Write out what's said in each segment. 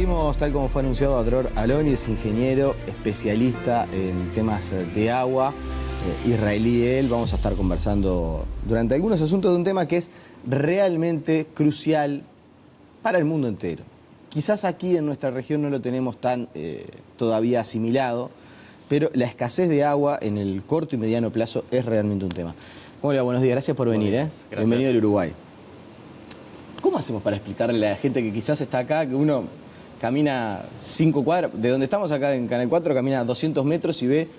Recibimos, tal como fue anunciado, a Dror Aloni, es ingeniero, especialista en temas de agua, israelí él. Vamos a estar conversando durante algunos asuntos de un tema que es realmente crucial para el mundo entero. Quizás aquí en nuestra región no lo tenemos tan todavía asimilado, pero la escasez de agua en el corto y mediano plazo es realmente un tema. Hola, buenos días, gracias por venir. Bienvenido al Uruguay. ¿Cómo hacemos para explicarle a la gente que quizás está acá, que uno camina 5 cuadras, de donde estamos acá en Canal 4, camina 200 metros y ve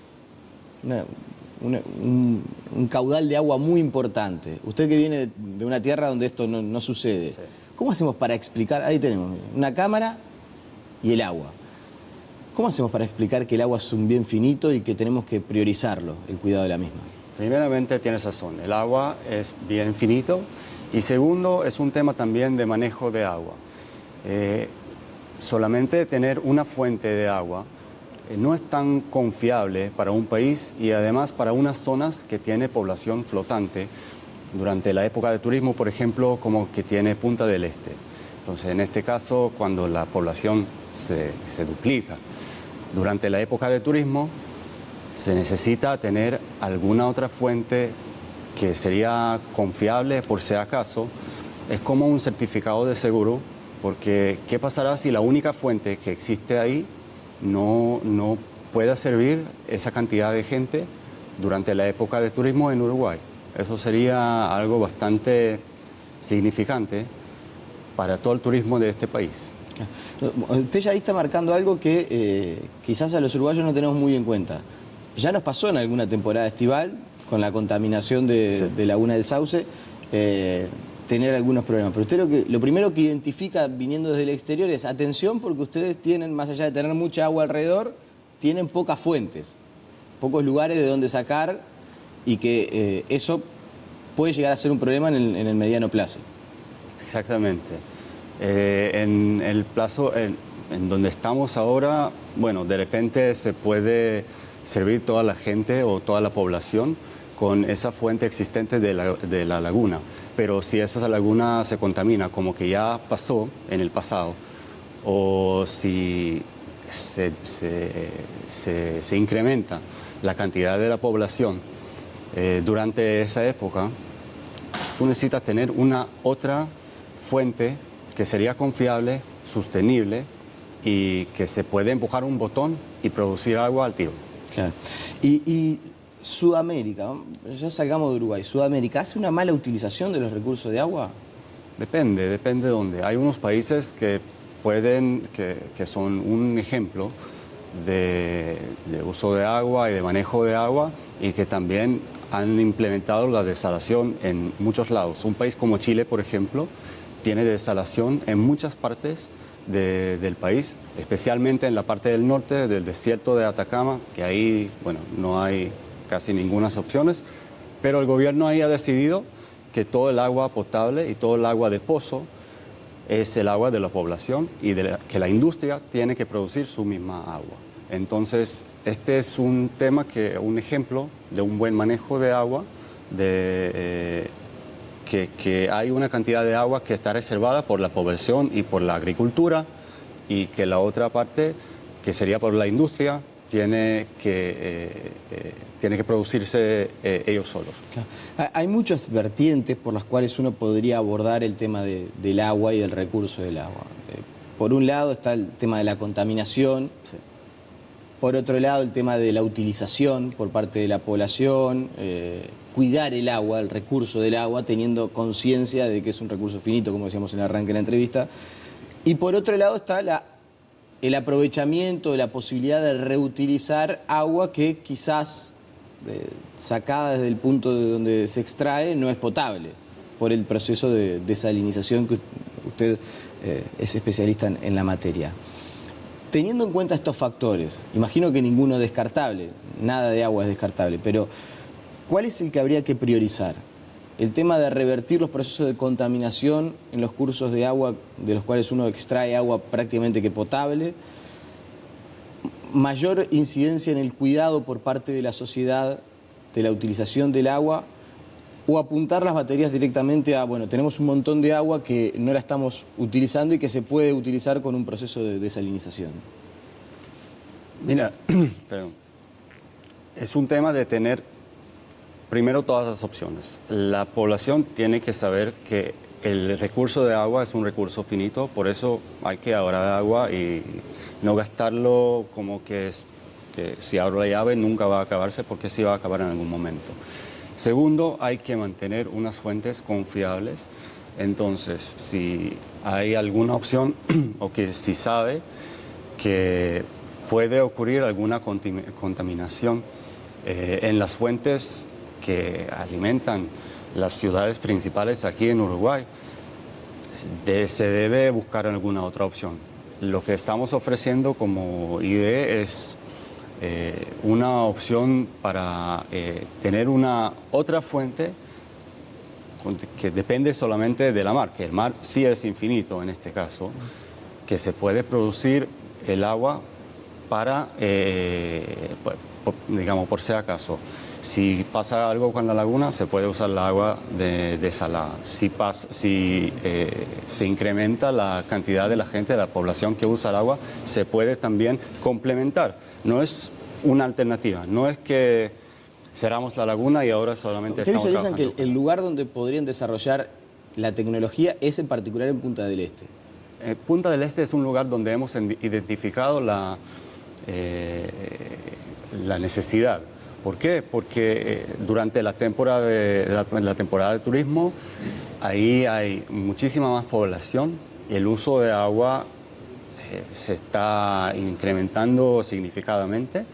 un caudal de agua muy importante? Usted que viene de una tierra donde esto no sucede, sí. ¿Cómo hacemos para explicar? Ahí tenemos una cámara y el agua. ¿Cómo hacemos para explicar que el agua es un bien finito y que tenemos que priorizarlo, el cuidado de la misma? Primeramente tienes razón, el agua es bien finito. Y segundo, es un tema también de manejo de agua. Solamente tener una fuente de agua no es tan confiable para un país y además para unas zonas que tiene población flotante. Durante la época de turismo, por ejemplo, como que tiene Punta del Este. Entonces, en este caso, cuando la población se duplica, durante la época de turismo, se necesita tener alguna otra fuente que sería confiable por si acaso. Es como un certificado de seguro, porque ¿qué pasará si la única fuente que existe ahí no pueda servir esa cantidad de gente durante la época de turismo en Uruguay? Eso sería algo bastante significante para todo el turismo de este país. Usted ya ahí está marcando algo que quizás a los uruguayos no tenemos muy en cuenta. Ya nos pasó en alguna temporada estival, con la contaminación de Laguna del Sauce, tener algunos problemas. Pero usted lo primero que identifica viniendo desde el exterior es atención, porque ustedes tienen, más allá de tener mucha agua alrededor, tienen pocas fuentes, pocos lugares de donde sacar, y que eso puede llegar a ser un problema en el mediano plazo. Exactamente. En el plazo en donde estamos ahora, bueno, de repente se puede servir toda la gente o toda la población con esa fuente existente de la laguna. Pero si esa laguna se contamina, como que ya pasó en el pasado, o si se incrementa la cantidad de la población durante esa época, tú necesitas tener una otra fuente que sería confiable, sostenible y que se puede empujar un botón y producir agua al tiro. Claro. Y Sudamérica, ya salgamos de Uruguay, ¿Sudamérica hace una mala utilización de los recursos de agua? Depende de dónde. Hay unos países que son un ejemplo de uso de agua y de manejo de agua y que también han implementado la desalación en muchos lados. Un país como Chile, por ejemplo, tiene desalación en muchas partes del país, especialmente en la parte del norte, del desierto de Atacama, que ahí, bueno, no hay casi ninguna opciones, pero el gobierno ahí ha decidido que todo el agua potable y todo el agua de pozo es el agua de la población y que la industria tiene que producir su misma agua. Entonces, este es un tema un ejemplo de un buen manejo de agua, que hay una cantidad de agua que está reservada por la población y por la agricultura, y que la otra parte, que sería por la industria, tiene que producirse ellos solos. Claro. Hay muchas vertientes por las cuales uno podría abordar el tema del agua y del recurso del agua. Por un lado está el tema de la contaminación, sí. Por otro lado el tema de la utilización por parte de la población, cuidar el agua, el recurso del agua, teniendo conciencia de que es un recurso finito, como decíamos en el arranque de la entrevista. Y por otro lado está el aprovechamiento de la posibilidad de reutilizar agua que quizás sacada desde el punto de donde se extrae no es potable por el proceso de desalinización que usted es especialista en la materia. Teniendo en cuenta estos factores, imagino que ninguno es descartable, nada de agua es descartable, pero ¿cuál es el que habría que priorizar? El tema de revertir los procesos de contaminación en los cursos de agua de los cuales uno extrae agua prácticamente que potable, mayor incidencia en el cuidado por parte de la sociedad de la utilización del agua, o apuntar las baterías directamente a, bueno, tenemos un montón de agua que no la estamos utilizando y que se puede utilizar con un proceso de desalinización? Mira, perdón. Es un tema de tener primero todas las opciones. La población tiene que saber que el recurso de agua es un recurso finito, por eso hay que ahorrar agua y no gastarlo como que si abro la llave nunca va a acabarse, porque sí va a acabar en algún momento. Segundo, hay que mantener unas fuentes confiables. Entonces, si hay alguna opción o que si sabe que puede ocurrir alguna contaminación en las fuentes que alimentan las ciudades principales aquí en Uruguay, se debe buscar alguna otra opción. Lo que estamos ofreciendo como IDE es una opción para tener una otra fuente que depende solamente de la mar, que el mar sí es infinito en este caso, que se puede producir el agua para, digamos, por si acaso. Si pasa algo con la laguna, se puede usar la agua desalada. Si se incrementa la cantidad de la gente, de la población que usa el agua, se puede también complementar. No es una alternativa, no es que cerramos la laguna y ahora solamente ¿Ustedes estamos visualizan trabajando que el lugar donde podrían desarrollar la tecnología es en particular en Punta del Este? Punta del Este es un lugar donde hemos identificado la necesidad. ¿Por qué? Porque durante la temporada de turismo, ahí hay muchísima más población y el uso de agua se está incrementando significativamente,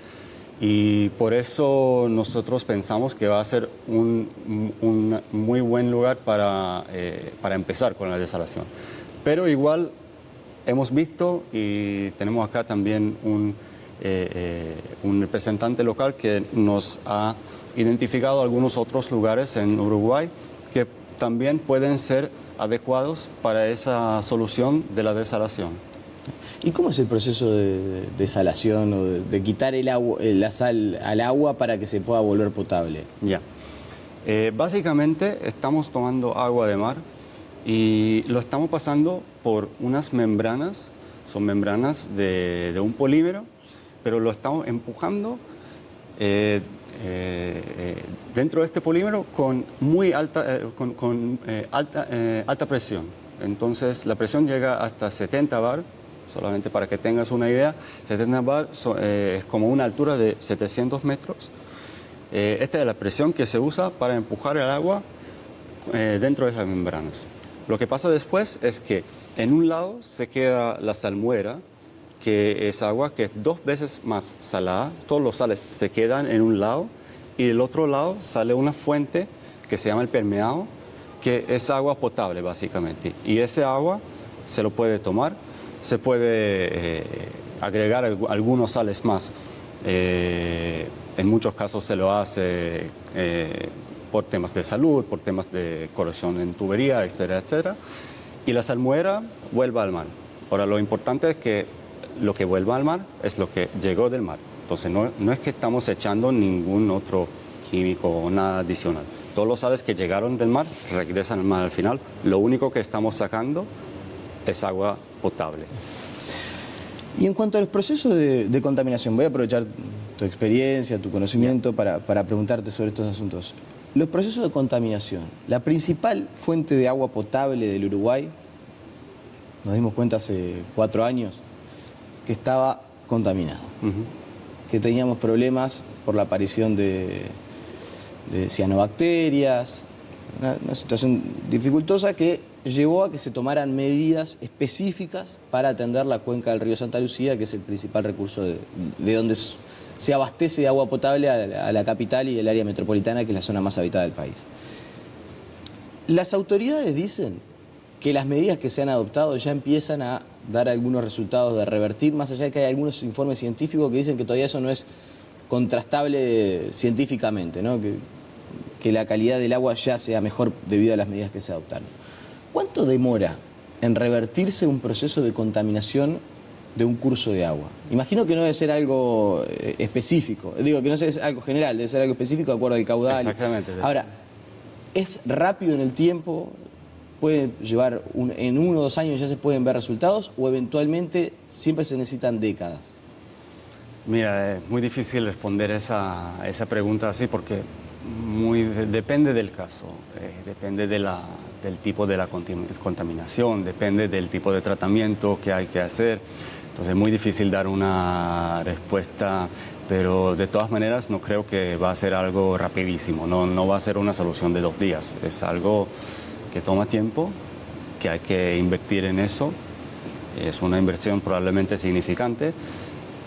y por eso nosotros pensamos que va a ser un muy buen lugar para empezar con la desalación. Pero igual hemos visto, y tenemos acá también un representante local que nos ha identificado algunos otros lugares en Uruguay que también pueden ser adecuados para esa solución de la desalación. ¿Y cómo es el proceso de desalación o de quitar el agua, la sal al agua para que se pueda volver potable? Ya. Básicamente estamos tomando agua de mar y lo estamos pasando por unas membranas, son membranas de un polímero, pero lo estamos empujando dentro de este polímero con muy alta, alta presión. Entonces la presión llega hasta 70 bar, solamente para que tengas una idea. 70 bar es como una altura de 700 metros. Esta es la presión que se usa para empujar el agua dentro de esas membranas. Lo que pasa después es que en un lado se queda la salmuera, que es agua que es 2 veces más salada. Todos los sales se quedan en un lado y del otro lado sale una fuente que se llama el permeado, que es agua potable básicamente. Y ese agua se lo puede tomar, se puede agregar algunos sales más. En muchos casos se lo hace por temas de salud, por temas de corrosión en tubería, etcétera, etcétera. Y la salmuera vuelve al mar. Ahora, lo importante es que lo que vuelva al mar es lo que llegó del mar. Entonces, no es que estamos echando ningún otro químico o nada adicional. Todos los sales que llegaron del mar regresan al mar al final. Lo único que estamos sacando es agua potable. Y en cuanto a los procesos de contaminación, voy a aprovechar tu experiencia, tu conocimiento para preguntarte sobre estos asuntos. Los procesos de contaminación, la principal fuente de agua potable del Uruguay, nos dimos cuenta hace 4 años, que estaba contaminado, que teníamos problemas por la aparición de cianobacterias, una situación dificultosa que llevó a que se tomaran medidas específicas para atender la cuenca del río Santa Lucía, que es el principal recurso de donde se abastece de agua potable a la capital y el área metropolitana, que es la zona más habitada del país. Las autoridades dicen que las medidas que se han adoptado ya empiezan a dar algunos resultados de revertir, más allá de que hay algunos informes científicos que dicen que todavía eso no es contrastable científicamente, ¿no? Que la calidad del agua ya sea mejor debido a las medidas que se adoptaron. ¿Cuánto demora en revertirse un proceso de contaminación de un curso de agua? Imagino que no debe ser algo específico, digo que no es algo general, debe ser algo específico de acuerdo al caudal. Exactamente. Ahora, ¿Es rápido en el tiempo? ¿Puede llevar en 1 o 2 años ya se pueden ver resultados? ¿O eventualmente siempre se necesitan décadas? Mira, es muy difícil responder esa pregunta así porque depende del caso, depende del tipo de la contaminación, depende del tipo de tratamiento que hay que hacer. Entonces es muy difícil dar una respuesta, pero de todas maneras no creo que va a ser algo rapidísimo, no va a ser una solución de 2 días, es algo que toma tiempo, que hay que invertir en eso, es una inversión probablemente significante.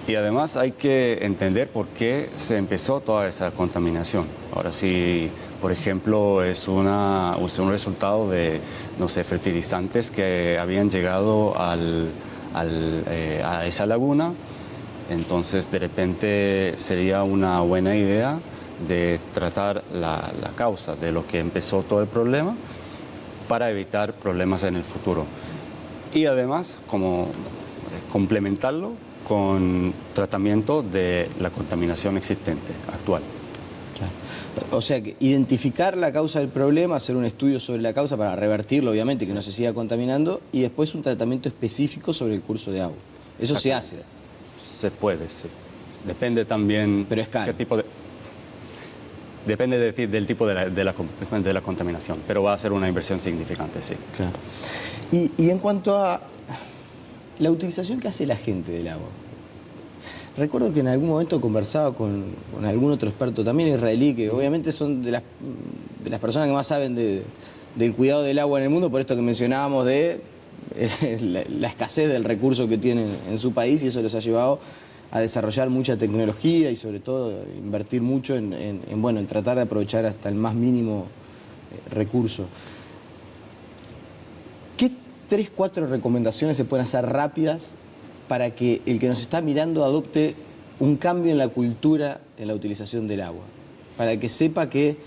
Y además hay que entender por qué se empezó toda esa contaminación. Ahora, si, por ejemplo, es un resultado de, no sé, fertilizantes que habían llegado a esa laguna, entonces de repente sería una buena idea de tratar la causa de lo que empezó todo el problema para evitar problemas en el futuro. Y además, como complementarlo con tratamiento de la contaminación existente, actual. Claro. O sea, que identificar la causa del problema, hacer un estudio sobre la causa para revertirlo, obviamente, que no se siga contaminando, y después un tratamiento específico sobre el curso de agua. Eso se hace. Se puede, sí. Depende también... Pero es caro. Qué tipo de... Depende del tipo de la contaminación, pero va a ser una inversión significante, sí. Claro. Y en cuanto a la utilización que hace la gente del agua. Recuerdo que en algún momento conversaba con algún otro experto, también israelí, que obviamente son de las personas que más saben del cuidado del agua en el mundo, por esto que mencionábamos de la escasez del recurso que tienen en su país, y eso los ha llevado a desarrollar mucha tecnología y sobre todo invertir mucho en tratar de aprovechar hasta el más mínimo recurso. ¿Qué 3, 4 recomendaciones se pueden hacer rápidas para que el que nos está mirando adopte un cambio en la cultura en la utilización del agua? Para que sepa que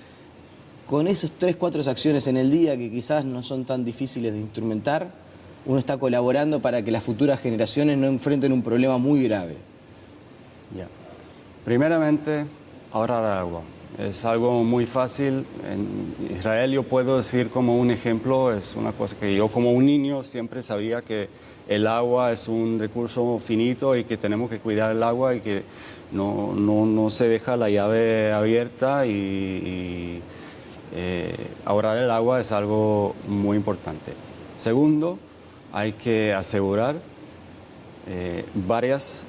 con esas 3, 4 acciones en el día, que quizás no son tan difíciles de instrumentar, uno está colaborando para que las futuras generaciones no enfrenten un problema muy grave. Ya. Primeramente, ahorrar agua. Es algo muy fácil. En Israel yo puedo decir como un ejemplo, es una cosa que yo como un niño siempre sabía que el agua es un recurso finito y que tenemos que cuidar el agua y que no se deja la llave abierta y ahorrar el agua es algo muy importante. Segundo, hay que asegurar varias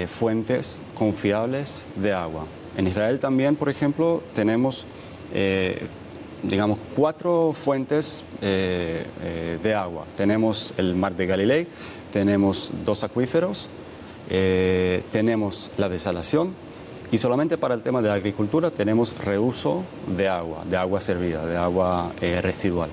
fuentes confiables de agua. En Israel también, por ejemplo, tenemos, digamos, 4 fuentes de agua. Tenemos el Mar de Galilei, tenemos 2 acuíferos, tenemos la desalación y solamente para el tema de la agricultura tenemos reuso de agua servida, de agua residual.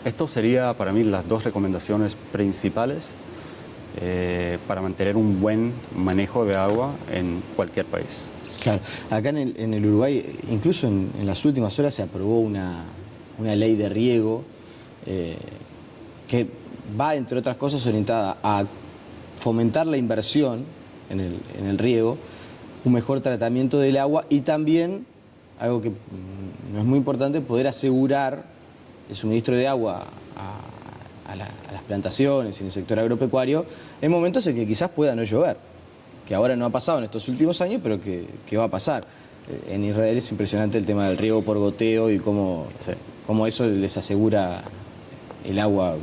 Esto sería para mí las 2 recomendaciones principales para mantener un buen manejo de agua en cualquier país. Claro, acá en el Uruguay, incluso en las últimas horas se aprobó una ley de riego que va, entre otras cosas, orientada a fomentar la inversión en el riego, un mejor tratamiento del agua y también, algo que no es muy importante, poder asegurar el suministro de agua a las plantaciones y en el sector agropecuario en momentos en que quizás pueda no llover, que ahora no ha pasado en estos últimos años, pero que va a pasar. En Israel es impresionante el tema del riego por goteo y cómo eso les asegura el agua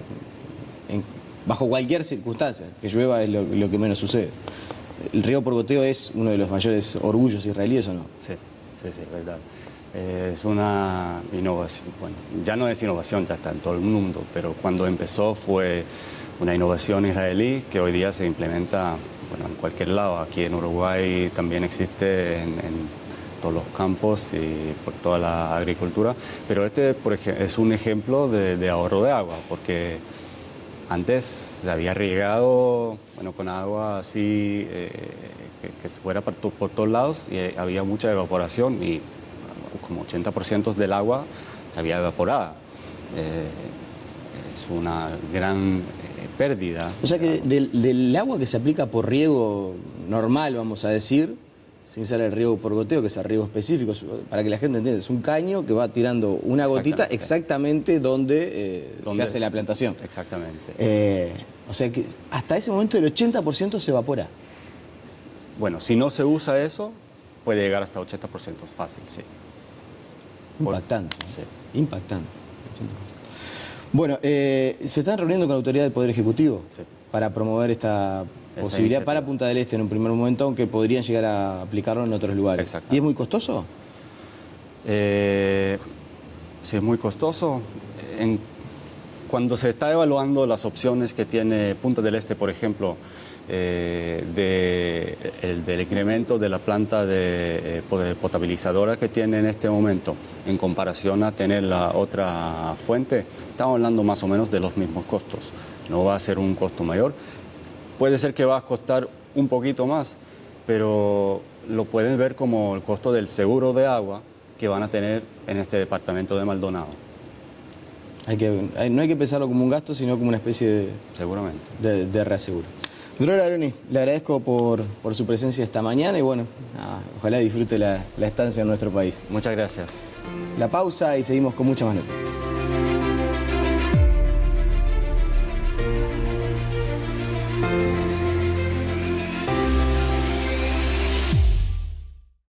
bajo cualquier circunstancia. Que llueva es lo que menos sucede. ¿El riego por goteo es uno de los mayores orgullos israelíes o no? Sí, verdad. Es una innovación, bueno, ya no es innovación, ya está en todo el mundo, pero cuando empezó fue una innovación israelí que hoy día se implementa en cualquier lado. Aquí en Uruguay también existe en todos los campos y por toda la agricultura, pero por ejemplo, es un ejemplo de ahorro de agua, porque antes se había regado con agua así que se fuera por todos lados y había mucha evaporación y como 80% del agua se había evaporado. Es una gran pérdida. O sea que del agua que se aplica por riego normal, vamos a decir, sin ser el riego por goteo, que es el riego específico, para que la gente entienda, es un caño que va tirando una gotita exactamente donde se hace la plantación. Exactamente. O sea que hasta ese momento el 80% se evapora. Bueno, si no se usa eso, puede llegar hasta 80%, es fácil, sí. Impactante. Sí. Impactante. 80%. Bueno, ¿se están reuniendo con la autoridad del Poder Ejecutivo para promover esta posibilidad para Punta del Este en un primer momento, aunque podrían llegar a aplicarlo en otros lugares? Exacto. ¿Y es muy costoso? Si es muy costoso. Cuando se está evaluando las opciones que tiene Punta del Este, por ejemplo, del incremento de la planta de potabilizadora que tiene en este momento en comparación a tener la otra fuente, estamos hablando más o menos de los mismos costos. No va a ser un costo mayor. Puede ser que va a costar un poquito más, pero lo pueden ver como el costo del seguro de agua que van a tener en este departamento de Maldonado. No hay que pensarlo como un gasto, sino como una especie Seguramente. de reaseguro. Doctor Aroni, le agradezco por su presencia esta mañana y bueno, ojalá disfrute la estancia en nuestro país. Muchas gracias. La pausa y seguimos con muchas más noticias.